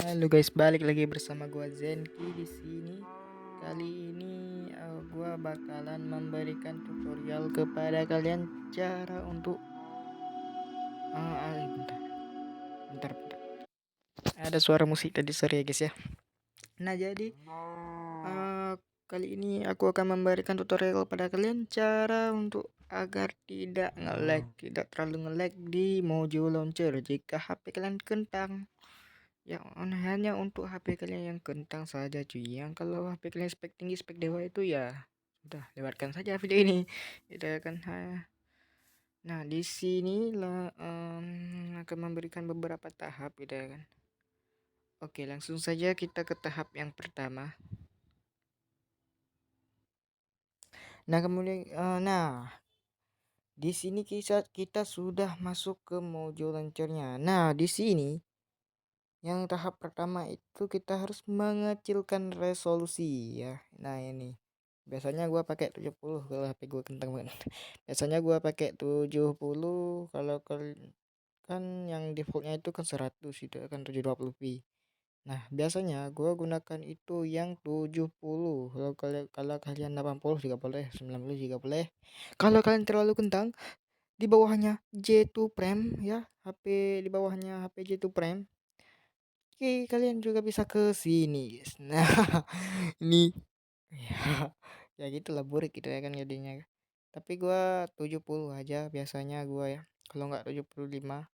Halo guys, balik lagi bersama gua Zenki di sini. Kali ini gua bakalan memberikan tutorial kepada kalian cara untuk bentar. Ada suara musik tadi, sorry ya guys ya. Nah, jadi kali ini aku akan memberikan tutorial kepada kalian cara untuk agar tidak terlalu nge-lag di Mojo Launcher jika HP kalian kentang. Yang hanya untuk HP kalian yang kentang saja cuy. Yang kalau HP kalian spek tinggi, spek dewa itu ya udah lewatkan saja video ini. Itu kan. Nah, di sini lah akan memberikan beberapa tahap gitu ya kan. Oke, langsung saja kita ke tahap yang pertama. Nah, kemudian di sini kita sudah masuk ke Mojo Launcher-nya. Nah, di sini yang tahap pertama itu kita harus mengecilkan resolusi ya. Nah, ini biasanya gua pakai 70 kalau HP gua kentang banget. Biasanya gua pakai 70, kalau kan yang defaultnya itu kan 100, itu kan 720p. Nah, biasanya gua gunakan itu yang 70. Kalau kalian 80 juga boleh, 90 juga boleh. Kalau kalian terlalu kentang, di bawahnya J2 Prime ya, HP di bawahnya HP J2 Prime. Oke, kalian juga bisa ke sini guys. Nah, ini ya, ya gitulah burik gitu ya kan jadinya. Tapi gua 70 aja biasanya gua ya. Kalau nggak 75.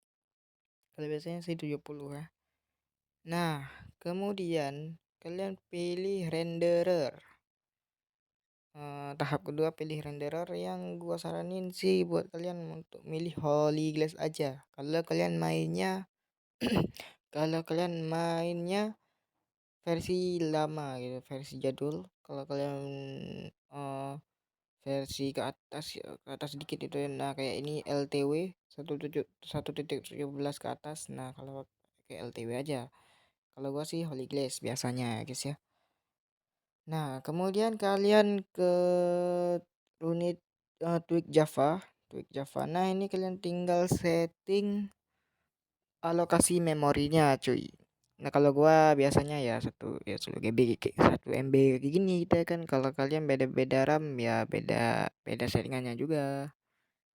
Kalau biasanya sih 70 ya. Nah, kemudian kalian pilih renderer. Tahap kedua pilih renderer, yang gua saranin sih buat kalian untuk milih Holy Glass aja. Kalau kalian mainnya versi lama gitu, versi jadul. Kalau kalian versi ke atas sedikit itu ya. Nah, kayak ini LTW 1.17 ke atas. Nah, kalau kayak LTW aja. Kalau gua sih Holy Glass biasanya guys ya. Nah, kemudian kalian ke unit tweak Java. Nah, ini kalian tinggal setting alokasi memorinya cuy. Nah, kalau gua biasanya ya 1 GB, 1 MB kayak gini gitu ya kan. Kalau kalian beda-beda RAM ya beda settingannya juga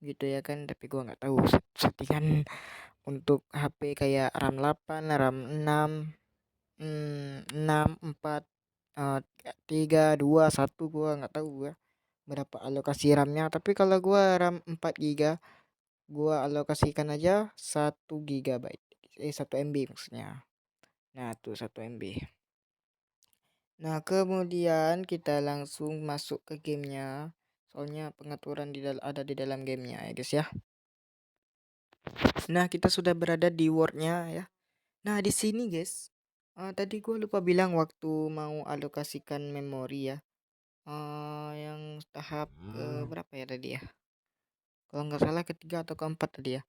gitu ya kan. Tapi gua nggak tahu settingan untuk HP kayak RAM 8, RAM 6, 6, 4, 3, 2, 1, gua nggak tahu gua berapa alokasi RAM-nya. Tapi kalau gua RAM 4 GB, gua alokasikan aja 1 GB, 1 MB maksudnya. Nah, tuh 1 MB. Nah, kemudian kita langsung masuk ke gamenya. Soalnya pengaturan ada di dalam gamenya ya guys ya. Nah, kita sudah berada di wordnya ya. Nah, di sini guys, tadi gue lupa bilang waktu mau alokasikan memori ya. Yang tahap berapa ya tadi ya? Kalau nggak salah ketiga atau keempat tadi ya.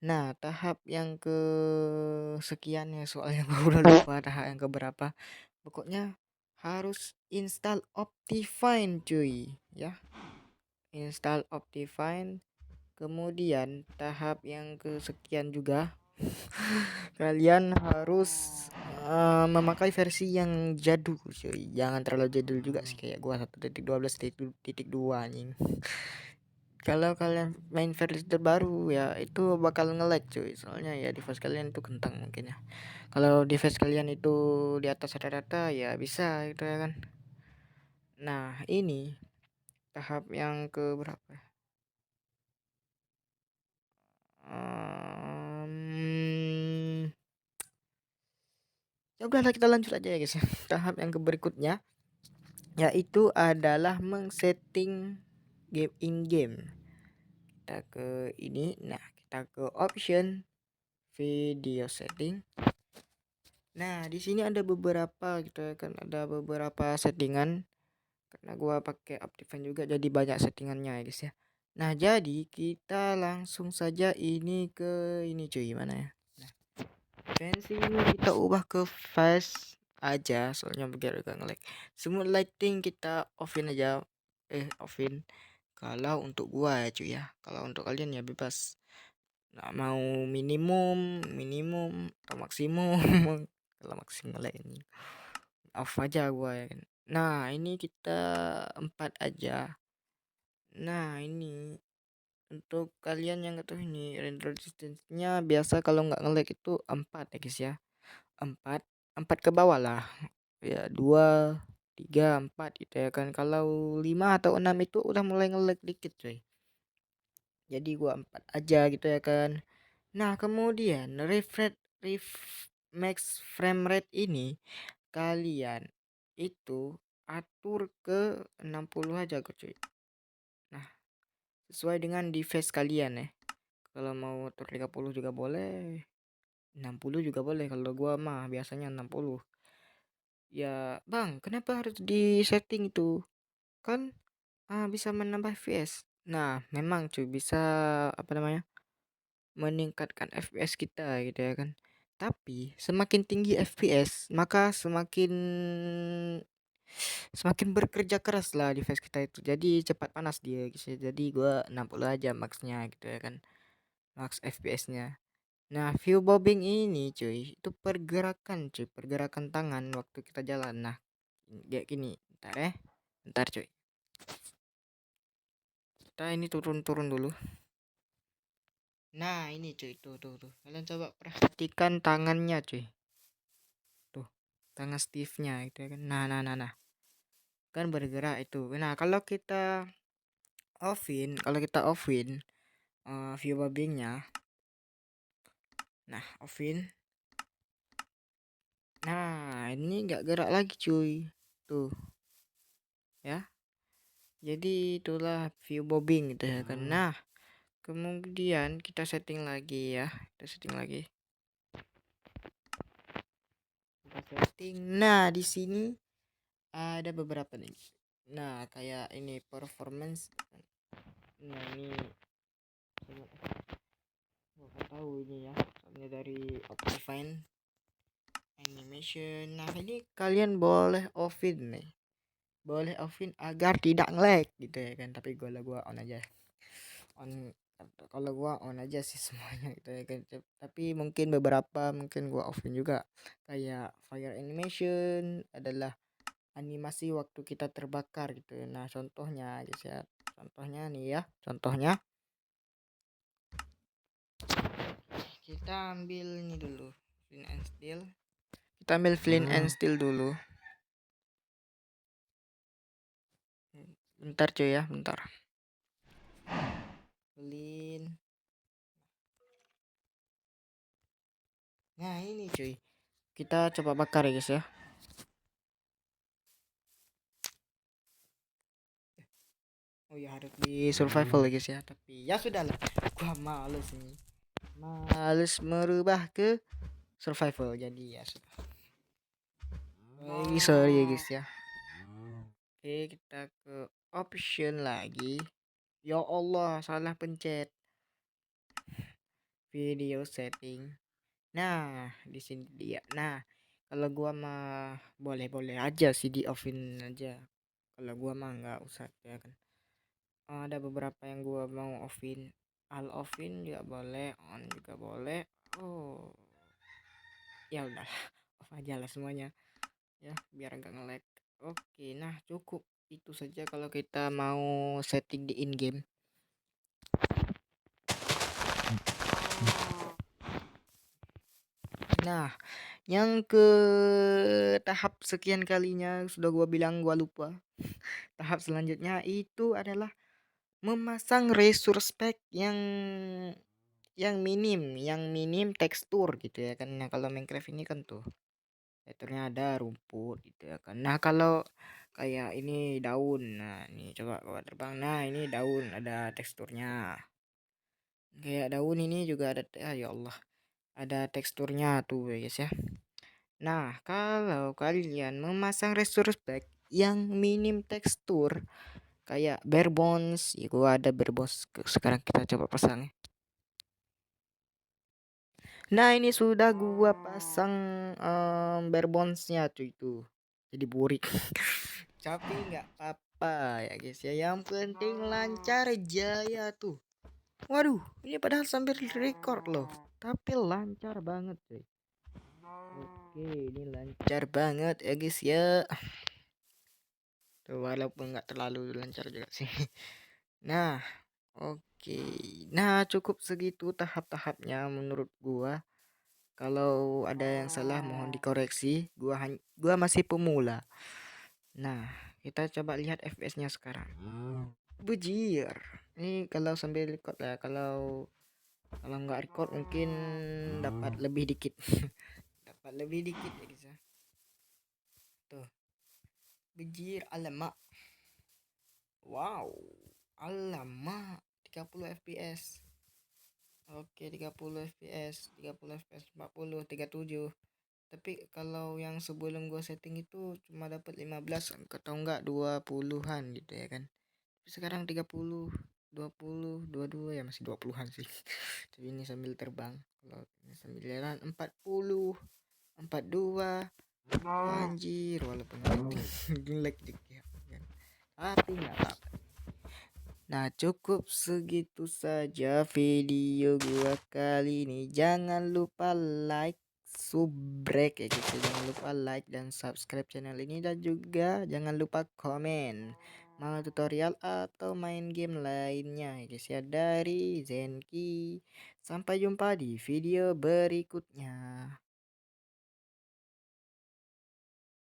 Nah, tahap yang ke sekian ya, soalnya gue udah lupa tahap yang keberapa. Pokoknya harus install Optifine cuy ya. Install Optifine. Kemudian tahap yang kesekian juga kalian harus memakai versi yang jadul cuy. Jangan terlalu jadul juga sih, kayak gua 1.12.2 anjing. Kalau kalian main versi terbaru ya itu bakal nge-lag cuy, soalnya ya device kalian itu kentang mungkin ya. Kalau device kalian itu di atas rata-rata ya bisa gitu ya kan. Nah, ini tahap yang ke berapa? Ya udahlah, kita lanjut aja ya guys ya. Tahap yang ke berikutnya yaitu adalah mengsetting game in game. Kita ke ini, nah kita ke option video setting. Nah, di sini ada beberapa gitu ya kan, ada beberapa settingan. Karena gua pakai Optifine juga jadi banyak settingannya ya guys ya. Nah, jadi kita langsung saja ini ke ini cuy, mana ya? Nah, fancy ini kita ubah ke fast aja soalnya biar gak nge-lag. Smooth lighting kita offin aja. Offin. Kalau untuk gua ya cuy ya. Kalau untuk kalian ya bebas. Nah, mau minimum atau maksimum kalau masih nge-lag ini. Off aja gua ya kan. Nah, ini kita 4 aja. Nah, ini untuk kalian yang nggak tahu ini render distance-nya biasa kalau nggak nge-lag itu 4 ya guys ya. 4 4 ke bawah lah. Ya 2 3 4 gitu ya kan. Kalau 5 atau 6 itu udah mulai nge-lag dikit coy. Jadi gua 4 aja gitu ya kan. Nah, kemudian max frame rate ini kalian itu atur ke 60 aja cuy. Nah, sesuai dengan device kalian ya. Kalau mau atur 30 juga boleh, 60 juga boleh. Kalau gua mah biasanya 60. Ya, Bang, kenapa harus di setting itu? Kan bisa menambah FPS. Nah, memang cuy bisa apa namanya? Meningkatkan FPS kita gitu ya kan. Tapi semakin tinggi FPS, maka semakin bekerja keras lah device kita itu. Jadi cepat panas dia gitu ya. Jadi gua 60 aja maxnya gitu ya kan. Max FPS-nya. Nah, view bobbing ini cuy, itu pergerakan cuy, pergerakan tangan waktu kita jalan. Nah, kayak gini. Bentar ya. Bentar cuy. Kita ini turun-turun dulu. Nah, ini cuy, tuh. Kalian coba perhatikan tangannya cuy. Tuh, tangan Steve-nya gitu ya kan. Nah. Kan bergerak itu. Nah, kalau kita offin view bobbingnya. Nah, offin. Nah, ini nggak gerak lagi cuy. Tuh, ya. Jadi itulah view bobbing gitu ya kan. Nah, kemudian kita setting lagi ya. Kita setting lagi. Nah, di sini ada beberapa nih. Nah, kayak ini performance. Nah, ini nggak tahu ini ya. Soalnya dari Optifine animation. Nah, ini kalian boleh offin nih. Boleh offin agar tidak nge-lag gitu ya kan. Tapi gua on aja. Kalau gua on aja sih semuanya gitu ya kan. Tapi mungkin gua offin juga. Kayak fire animation adalah animasi waktu kita terbakar gitu. Nah, contohnya guys ya. Contohnya nih ya. Contohnya kita ambil ini dulu. Flint and steel. Kita ambil flint and steel dulu. Bentar cuy ya, bentar. Flint. Nah, ini cuy. Kita coba bakar ya guys ya. Oh ya, harus di survival ya guys ya. Tapi ya sudahlah. Gua males nih. Males merubah ke survival, jadi ya sudah. Sorry ya guys ya. Oke, kita ke option lagi. Ya Allah, salah pencet. Video setting. Nah, di sini dia. Nah, kalau gua mah boleh-boleh aja sih di offin aja. Kalau gua mah nggak usah ya kan. Ada beberapa yang gua mau offin. All offin juga boleh, on juga boleh. Oh, ya udah, off aja lah semuanya ya, biar nggak nge-lag. Oke, nah cukup itu saja kalau kita mau setting di in game. Nah, yang ke tahap sekian kalinya sudah gua bilang gua lupa. Tahap selanjutnya itu adalah memasang resource pack yang minim tekstur gitu ya kan. Nah, kalau Minecraft ini kan tuh teksturnya ada rumput gitu ya kan. Nah, kalau kayak ini daun. Nah, ini coba gua terbang. Nah, ini daun ada teksturnya. Kayak daun ini juga ada ya Allah. Ada teksturnya tuh ya guys ya. Nah, kalau kalian memasang resource pack yang minim tekstur kayak bare bones, ya gua ada bare bones. Sekarang kita coba pasang ya. Nah, ini sudah gua pasang bare bones-nya tuh itu. Jadi burik. Tapi nggak apa-apa ya guys ya. Yang penting lancar jaya tuh. Waduh, ini padahal sambil record loh. Tapi lancar banget cuy. Oke, ini lancar banget ya guys ya. Tuh, walaupun nggak terlalu lancar juga sih. Nah, oke. Nah, cukup segitu tahap-tahapnya menurut gua. Kalau ada yang salah mohon dikoreksi. Gua masih pemula. Nah, kita coba lihat FPS-nya sekarang. Bujir. Ini kalau sambil record ya. Kalau nggak record mungkin dapat lebih dikit. Dapat lebih dikit ya guys ya. Tuh, bujir alamak. Wow. Alamak, 30 fps. Oke, 30 fps, 30 fps, 40, 37. Tapi kalau yang sebelum gua setting itu cuma dapat 15 atau enggak 20-an gitu ya kan. Tapi sekarang 30, 20, 22 ya masih 20-an sih. Tapi ini sambil terbang. Kalau ini sambil jalan 40, 42. Anjir, walaupun jelek dikit kan. Tapi enggak apa-apa. Nah, cukup segitu saja video gua kali ini. Jangan lupa like, subrek ya gitu. Jangan lupa like dan subscribe channel ini dan juga jangan lupa komen mau tutorial atau main game lainnya ya guys ya dari Zenki. Sampai jumpa di video berikutnya.